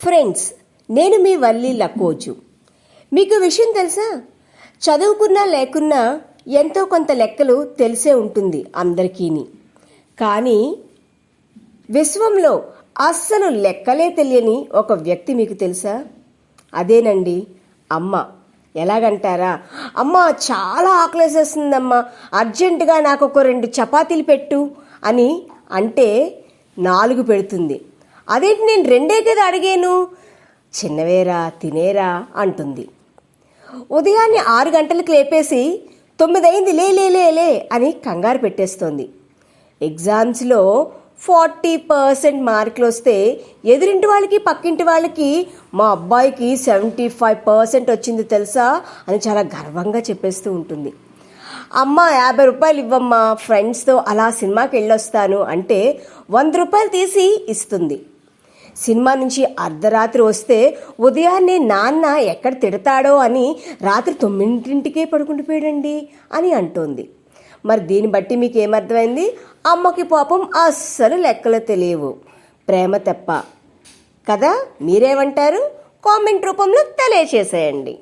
Friends, నేను మీ వల్లి లక్కోజు. మీకు విషయం తెలుసా? చదువుకున్నా లేకున్నా ఎంతో కొంత లెక్కలు తెలిసే ఉంటుంది అందరికీని. కానీ విశ్వంలో అస్సలు లెక్కలే తెలియని ఒక వ్యక్తి మీకు తెలుసా? అదేనండి అమ్మ. ఎలాగంటారా? అమ్మ, చాలా ఆకలేసేస్తుందమ్మా, అర్జెంటుగా నాకు ఒక 2 చపాతీలు పెట్టు అని అంటే 4 పెడుతుంది. అదేంటి, నేను 2 కదా అడిగాను, చిన్నవేరా తినేరా అంటుంది. ఉదయాన్నే 6 గంటలకు లేపేసి 9 అయింది లే లే లే లే అని కంగారు పెట్టేస్తోంది. ఎగ్జామ్స్లో 40% మార్కులు వస్తే ఎదురింటి వాళ్ళకి పక్కింటి వాళ్ళకి మా అబ్బాయికి 75% వచ్చింది తెలుసా అని చాలా గర్వంగా చెప్పేస్తూ ఉంటుంది. అమ్మ, 50 రూపాయలు ఇవ్వమ్మా, ఫ్రెండ్స్తో అలా సినిమాకి వెళ్ళొస్తాను అంటే 100 రూపాయలు తీసి ఇస్తుంది. సినిమా నుంచి అర్ధరాత్రి వస్తే ఉదయాన్నే నాన్న ఎక్కడ తిడతాడో అని రాత్రి 9ంటికే పడుకుండిపోయాడండి అని అంటోంది. మరి దీన్ని బట్టి మీకు ఏమర్థమైంది? అమ్మకి పాపం అస్సలు లెక్కలు తెలియవు, ప్రేమ తప్ప కదా. మీరేమంటారు? కామెంట్ రూపంలో తెలియచేసేయండి.